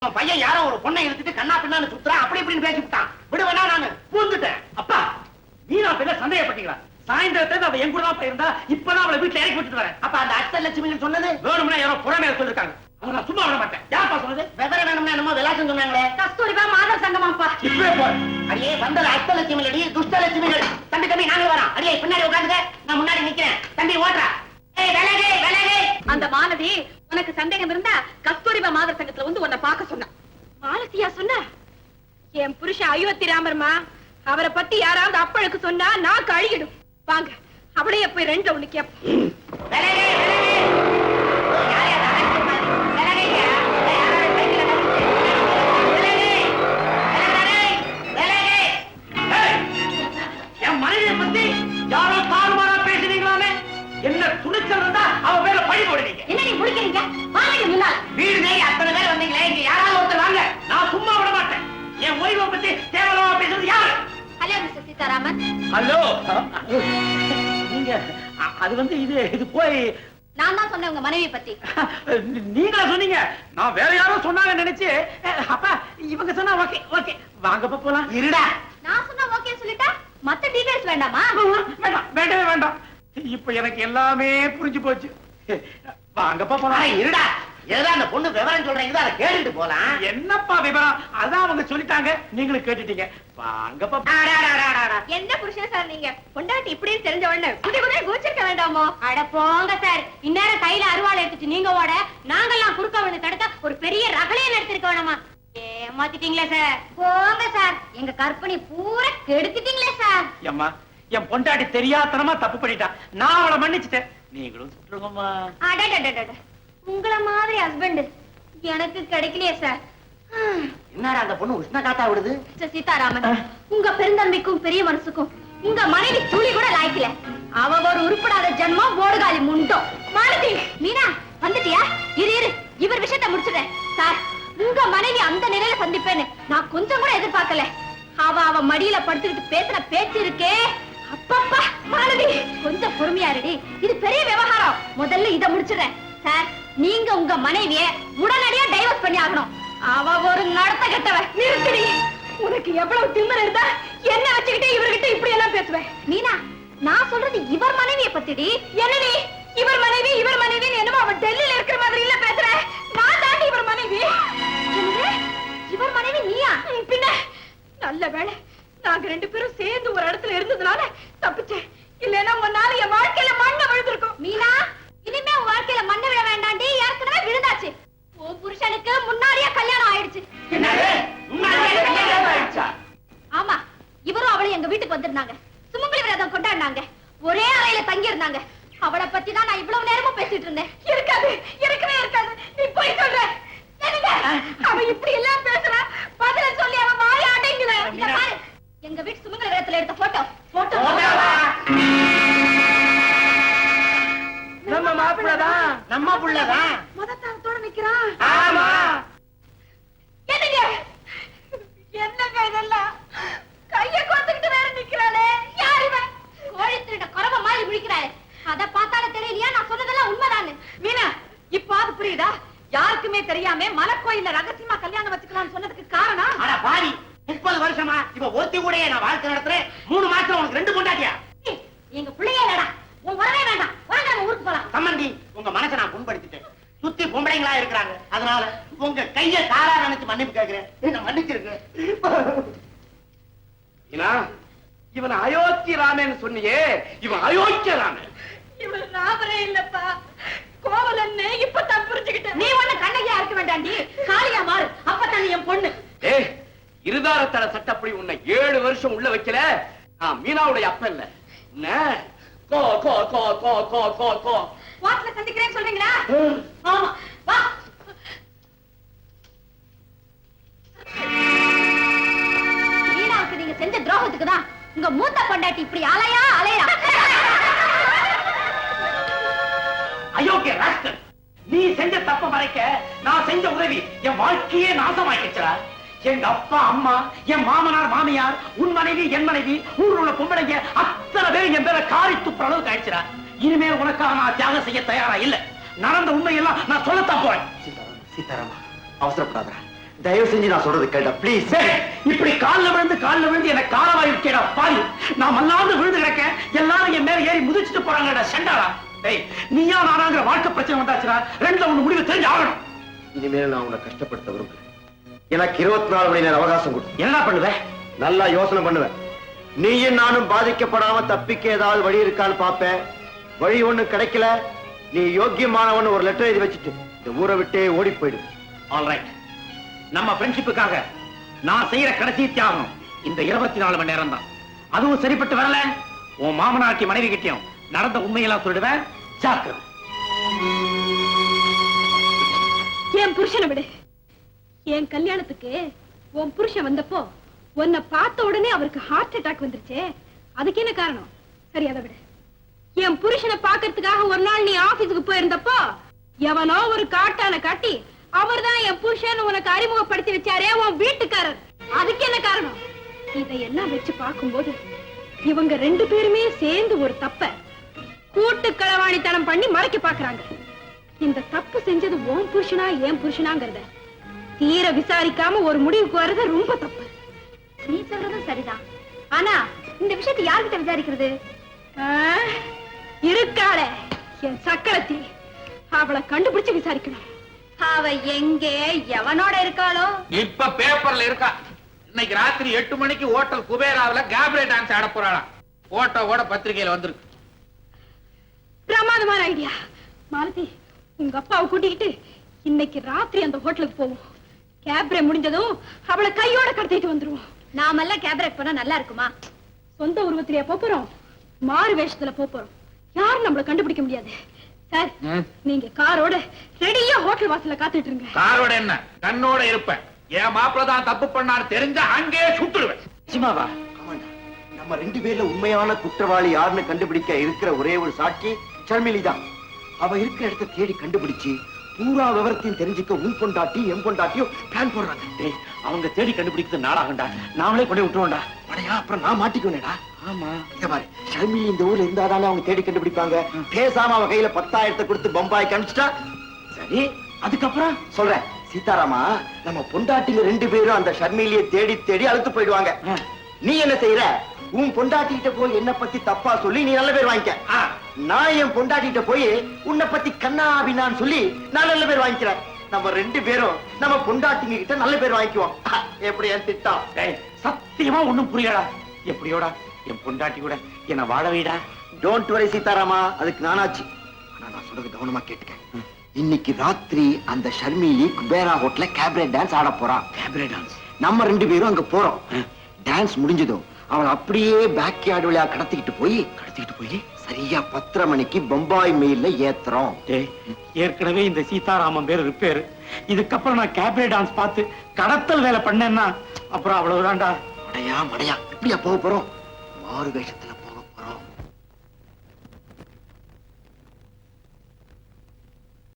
பையன் யாரோ ஒரு பொண்ணை எடுத்துட்டு கண்ணா பின்னான்னு சுத்துறான், அப்படி இப்படின்னு பேசி விட்டான். விடுவேனா நானு பூந்துட்டேன். அப்பா நீனா பின்ன சந்தேகப்பட்டீங்களா? சாயந்தரத்துல அவ என் கூட தான் போயிருந்தா, இப்பதான் அவளை வீட்டுல இறக்கி விட்டுட்டு வரேன். அப்ப அந்த அஷ்டலட்சுமி சொன்னது வேணும்னா யாரோ புறமே சொல்லிருக்காங்க. அவங்க நான் சும்மா விட மாட்டேன். யாருப்பா சொன்னது? விவரம் வேணும்னா என்னமோ விலாசம் சொன்னாங்களே. கஸ்தூரிபா மாதர் சங்கமாப்பா. இப்பவே போ. அடியே வந்தது அஷ்டலட்சுமி அடி, துஷ்டலட்சுமிகள். தம்பி தம்பி நாங்க வரோம். அடியே பின்னாடி உட்காந்துக்க, நான் முன்னாடி நிக்கிறேன். தம்பி ஓட்றா. ஏய் விலகு விலகு. அந்த மாலதி உனக்கு சந்தேகம் இருந்தா கஸ்தூரிபா மாதர் சங்கத்துல வந்து உன்னை பார்க்க சொன்னா. மாலதியா சொன்னா? என் புருஷன் அயோத்தி ராமர்மா, அவரை பத்தி யாராவது அப்பளுக்கு சொன்னா நான் கழுகிடும். வாங்க அவளையே போய் ரெண்டுல ஒண்ணு கேப்போம். என் மனைவியை பத்தி யாரோ தாறுமாறா பேசுறீங்களாமே, என்ன துணிச்சல் இருந்தா அவ மேல பழி போடுறீங்க. என்ன நீ முடிக்கிறீங்க? வாங்க முன்னால. வீடு நேரி அத்தனை பேர் வந்தீங்களே, இங்க யாராவது ஒருத்தர் வாங்க. நான் சும்மா விட மாட்டேன். என் ஓய்வை பத்தி தேவலமா பேசுறது யாரு? Hello mister Sitharaman. ஹலோ. நீங்க அது வந்து இது போய் நான் தான் சொன்னேன் உங்க மனைவி பத்தி. நீங்களா சொன்னீங்க? நான் வேற யாரோ சொன்னாங்க நினைச்சு. அப்பா இவங்க சொன்னா ஓகே ஓகே வாங்கப்பா போலாம். இருடா. நான் சொன்னா ஓகே சொல்லிட்டா மத்த டீடைல்ஸ் வேண்டாமா? வேண்டாம் வேண்டவே வேண்டாம். இப்ப எனக்கு எல்லாமே புரிஞ்சு போச்சு. வாங்கப்பா போலாம். இருடா. ஏதா அந்த பொண்ணு விவரம் சொல்றீங்க, அதை கேட்டுட்டு போலாம். என்னப்பா விவரம்? அதான் அவங்க சொல்லிட்டாங்க, நீங்களும் கேட்டுட்டீங்க. வாங்கப்பா. என்ன புருஷன் சார் நீங்க? பொண்டாட்டி இப்படின்னு தெரிஞ்ச உடனே குடி குடியே கூச்சிருக்க வேண்டாமோ? அட போங்க சார். இந்நேரம் கையில அருவாள் எடுத்துட்டு நீங்க ஓட, நாங்கெல்லாம் குறுக்க வந்து தடுக்க ஒரு பெரிய ரகளையை நடத்திருக்க வேணாமா? ஏமாத்திட்டீங்களே சார். போங்க சார், எங்க கற்பனை பூரா கெடுத்துட்டீங்களே சார். ஏம்மா, என் பொண்டாட்டி தெரியாதனமா தப்பு பண்ணிட்டா, நான் அவளை மன்னிச்சுட்டேன். நீங்களும் சுற்றுங்கம்மா. அடடடடட, உங்கள மாதிரி ஹஸ்பண்ட் எனக்கு கிடைக்கலையே சார். என்னடா அந்த பொண்ணு உஷ்ண காத்தா விடுது? சீதாராமன், உங்க பெருந்தன்மைக்கும் பெரிய மனசுக்கும் உங்க மனைவி துளி கூட லாய்க்கல. அவ ஒரு உருப்படாத ஜன்மம், ஓடுகாலி முண்டோம். மாலதி, மீனா வந்துட்டியா? இரு இரு, இவர் விஷயத்தை முடிச்சுட்டேன் சார். உங்க மனைவி அந்த நிலையில சந்திப்பேன்னு நான் கொஞ்சம் கூட எதிர்பார்க்கல. அவ மடியில படுத்துக்கிட்டு பேசுற பேச்சு இருக்கே, அப்பப்பா. மாலதி கொஞ்சம் பொறுமையா இருடி, இது பெரிய விவகாரம். முதல்ல இதை முடிச்சுறேன் சார். நீங்க உங்க மனைவிய உடனடியா டைவர்ஸ் பண்ணி ஆகணும். அவ ஒரு நடத்த கெட்டவ. நிறுத்தடி. உனக்கு எவ்வளவு திமிரு இருந்தா என்ன வச்சுக்கிட்டே இவர்கிட்ட இப்படி எல்லாம் பேசுவேன்? மீனா, நான் சொல்றது இவர் மனைவியை பத்திடி. என்னடி இவர் மனைவி இவர் மனைவின்னு என்னமோ அவன் டெல்லியில இருக்கிற மாதிரி இல்ல பேசுற. நான் தாண்டி இவர் மனைவி. இவர் மனைவி நீயா? பின்ன நல்ல வேளை நாங்க ரெண்டு பேரும் சேர்ந்து ஒரு இடத்துல இருந்ததுனால தப்பிச்சேன். இல்லன்னா உன்னால என் வாழ்க்கையில மண்ணை விழுந்திருக்கும். மீனா, இனிமே உன் வாழ்க்கையில மண்ணை விழ வேண்டாண்டி, ஏற்கனவே விழுந்தாச்சு. உன் புருஷனுக்கு முன்னாடியே கல்யாணம் ஆயிடுச்சு. ஆமா, இவரும் அவளும் எங்க வீட்டுக்கு வந்திருந்தாங்க. சுமங்கலி விரதம் கொண்டாடினாங்க. ஒரே அறையில தங்கி இருந்தாங்க. அவளை பத்தி தான் நான் இவ்வளவு நேரமும் பேசிட்டு இருந்தேன். இருக்காது, இருக்கவே இருக்காது. நீ போய் சொல்ற. அவன் இப்படி எல்லாம் பேசுறான், பதில சொல்லி அவன் வாய அடைங்கல. எங்க வீட்டு சுமங்கலி விரதத்துல எடுத்த போட்டோ நம்ம மாப்பிள்ளதான். நம்ம புள்ளதான் மதத்தாரத்தோட நிக்கிறான். ஆமா. என்னங்க என்னங்க இதெல்லாம்? கைய கோத்துக்கிட்டு வேற நிக்கிறாளே, யார் இவன்? கோழி திருட குறவ மாதிரி முடிக்கிறாளே, அத பார்த்தாலே தெரியலையா நான் சொன்னதெல்லாம் உண்மைதானே? மீனா, இப்ப அது புரியுதா? யாருக்குமே தெரியாம மலக்கோயில ரகசியமா கல்யாணம் வச்சுக்கலாம்னு சொன்னதுக்கு காரணம்? அட பாவி, 30 வருஷமா இவ ஒருத்தி கூட நான் வாழ்க்கை நடத்துறேன். 3 மாசம் உனக்கு 2 பொண்டாட்டியா? எங்க பிள்ளையே இல்லடா. உன் வரவே வேண்டாம். வாங்க நம்ம ஊருக்கு போலாம். சம்மந்தி, உங்க மனசை நான் புண்படுத்திட்டேன். சுத்தி பொம்பளைங்களா இருக்கிறாங்க, அதனால உங்க கைய காரா நினைச்சு மன்னிப்பு கேட்கிறேன். என்ன மன்னிச்சிருங்க. இவன் அயோத்தி ராமன் சொன்னியே, இவன் அயோக்கிய ராமன். இவன் ராமரே இல்லப்பா, கோவலன்னு இப்பதான் புரிஞ்சுக்கிட்டேன். நீ ஒண்ணு கண்ணையா இருக்க வேண்டாண்டி, காளியா மாறு. அப்பதான் என் பொண்ணு. ஏய், இருதாரத்தட சட்டப்படி உன்னை 7 வருஷம் உள்ள வைக்கல. நான் மீனாவுடைய அப்ப இல்ல. கோ கோ கோ கோ கோ கோ கோ வாட்ல சந்திக்கிறேன்னு சொல்றீங்களா? ஆமா, வா. மீனாவுக்கு நீங்க செஞ்ச துரோகத்துக்கு தான் உங்க மூத்த பொண்டாட்டி இப்படி அலையா அலையா. அயோக்கிய ராஸ்கல், நீ செஞ்ச தப்ப மறைக்க நான் செஞ்ச உதவி என் வாழ்க்கையே நாசமாக்கிச்சா. எங்க அப்பா அம்மா, என் மாமனார் மாமியார், உன் மனைவி என் மனைவி, ஊர்ல உள்ள பொம்பளைங்க அத்தனை பேர் என் பேர காரி துப்புற அளவுக்கு ஆயிடுச்சுடா. இனிமே உனக்காக நான் தியாகம் செய்ய தயாரா இல்ல. நடந்த உண்மையெல்லாம் நான் சொல்லத்தான் போறேன். சீதாராமா, அவசரப்படாத. தயவு செஞ்சு நான் சொல்றது கேட்டா ப்ளீஸ். இப்படி கால்ல விழுந்து எனக்கு காலவாய் இருக்கேடா பாரு. நான் மல்லாந்து விழுந்து கிடக்க எல்லாரும் என் மேல ஏறி முதிச்சுட்டு போறாங்கடா செண்டாடா. டேய் நீயா நானாங்கிற வாழ்க்கை பிரச்சனை வந்தாச்சுடா. ரெண்டுல ஒண்ணு முடிவு தெரிஞ்சு ஆகணும். இனிமேல் நான் உன்னை கஷ்டப்படுத்த விரும்புறேன். எனக்கு 24 மணி நேரம் அவகாசம் கொடு. என்னடா பண்ணுவேன்? நல்லா யோசனை பண்ணுவேன். நீயும் நானும் பாதிக்கப்படாம தப்பிக்க ஏதாவது வழி இருக்கான்னு பாப்பேன். வழி ஒண்ணு கிடைக்கல, நீ யோக்கியமானவன் ஒரு லெட்டர் எழுதி வச்சுட்டு இந்த ஊரை விட்டே ஓடி போயிடு. ஆல்ரைட். நம்ம ஃப்ரெண்ட்ஷிப்புக்காக நான் செய்யற கடைசி தியாகம் இந்த 24 மணி நேரம் தான். அதுவும் சரிப்பட்டு வரல, உன் மாமனார்ட்டி மனைவி கிட்டயும் நடந்த உண்மையெல்லாம் சொல்லிடுவேன். ஜாக்கிரதை. என் புருஷனை விடு. என் கல்யாணத்துக்கு உன் புருஷன் வந்தப்போ உன்னை பார்த்த உடனே அவருக்கு ஹார்ட் அட்டாக் வந்துருச்சே, அதுக்கு என்ன காரணம்? சரி அதை விடு. என் புருஷனை பாக்கிறதுக்காக ஒரு நாள் நீ ஆபீஸுக்கு போயிருந்தப்போ எவனோ ஒரு காட்டான காட்டி அவர்தான் என் புருஷன் உனக்கு அறிமுகப்படுத்தி வச்சாரே உன் வீட்டுக்காரர், அதுக்கு என்ன காரணம்? இதையெல்லாம் வச்சு பார்க்கும்போது இவங்க 2 பேருமே சேர்ந்து ஒரு தப்ப கூட்டு களவாணித்தனம் பண்ணி மறைக்க பாக்குறாங்க. இந்த தப்பு செஞ்சது உன் புருஷனா என் புருஷனாங்கிறத தீர விசாரிக்காம ஒரு முடிவுக்கு வர்றது ரொம்ப தப்பு. நீ சொல்றதும் சரிதான். ஆனா இந்த விஷயத்தை யார்கிட்ட விசாரிக்கிறது? இருக்காளே என் சக்கரத்தி, அவளை கண்டுபிடிச்சு விசாரிக்கணும். அவ எங்கே எவனோட இருக்காளோ? இப்ப பேப்பர்ல இருக்கா. இன்னைக்கு ராத்திரி 8 மணிக்கு ஹோட்டல் குபேராவில கேப்ரே டான்ஸ் ஆட போறாளாம். போட்டோவோட பத்திரிகையில வந்திருக்கு. பிரமாதமான ஐடியா. மாலதி, உங்க அப்பாவை கூட்டிக்கிட்டு இன்னைக்கு ராத்திரி அந்த ஹோட்டலுக்கு போவோம். கேப்ரே முடிஞ்சதும் அவளை கையோட கடத்திட்டு வந்துருவோம். நாமெல்லாம் கேப்ரே போனா நல்லா இருக்குமா? சொந்த உருவத்திலேயே போறோம், மாறு வேஷத்துல போறோம். யாரும் நம்மள கண்டுபிடிக்க முடியாது. சார், நீங்க காரோட ரெடியா ஹோட்டல் வாசல்ல காத்துட்டு இருங்க. காரோட என்ன, கண்ணோட இருப்பேன். என் மாப்பிள்ள தான் தப்பு பண்ணான்னு தெரிஞ்சா அங்கேயே சுட்டுடுவேன். நிஜமாவா? நம்ம 2 பேர்ல உண்மையான குற்றவாளி யாருன்னு கண்டுபிடிக்க இருக்கிற ஒரே ஒரு சாட்சி ஷர்மிலி தான். அவ இருக்கிற இடத்தை தேடி கண்டுபிடிச்சு பூரா விவரத்தையும் தெரிஞ்சுக்க உன் பொண்டாட்டி என் பொண்டாட்டியும் பிளான் போடுறாங்க. டேய், அவங்க தேடி கண்டுபிடிக்கிறது நாளாகண்டா. நாமளே கொண்டு விட்டுருவோம்டா. அடையா, அப்புறம் நான் மாட்டிக்குவேனேடா. ஆமா, இத பாரு, ஷர்மிலி இந்த ஊர்ல இருந்தாதானே அவங்க தேடி கண்டுபிடிப்பாங்க. பேசாம அவ கையில 10,000 கொடுத்து பம்பாய் கமிச்சிட்டா சரி. அதுக்கப்புறம் சொல்றேன். சீதாராமா, நம்ம பொண்டாட்டிங்க 2 பேரும் அந்த ஷர்மிலியை தேடி தேடி அழுத்து போயிடுவாங்க. நீ என்ன செய்யற? உன் பொண்டாட்டிகிட்ட போய் என்ன பத்தி தப்பா சொல்லி நீ நல்ல பேர் வாங்கிக்க. நான் என் பொண்டாட்டிகிட்ட போய் உன்னை பத்தி கண்ணாபின்னான்னு சொல்லி நான் நல்ல பேர் வாங்கிக்கிறேன். நம்ம 2 பேரும் நம்ம பொண்டாட்டிங்க கிட்ட நல்ல பேர் வாங்கிக்குவோம். எப்படி என் திட்டம்? சத்தியமா ஒண்ணும் புரியலடா. எப்படியோடா என் பொண்டாட்டி கூட என்ன வாழ வைடா. டோன்ட் வரி சீதாராமா, அதுக்கு நானாச்சு. ஆனா நான் சொல்றது கவனமா கேட்டுக்க. இன்னைக்கு ராத்திரி அந்த ஷர்மிலி குபேரா ஹோட்டல்ல கேப்ரே டான்ஸ் ஆட போறான். Cabaret dance. நம்ம 2 பேரும் அங்க போறோம். டான்ஸ் முடிஞ்சதும் அவளை அப்படியே பேக் யார்டு வழியா கடத்திக்கிட்டு போய் சரியா 10:30 மணிக்கு பம்பாய் மெயில்ல ஏத்துறோம். ஏற்கனவே இந்த சீதாராமன் பேர் ரிப்பேர். இதுக்கப்புறம் நான் கேப்ரே டான்ஸ் பார்த்து கடத்தல் வேலை பண்ணேன்னா அப்புறம் அவ்வளவுதான்டா. மடையா இப்படியா போக போறோம்? மாறு வேஷத்துல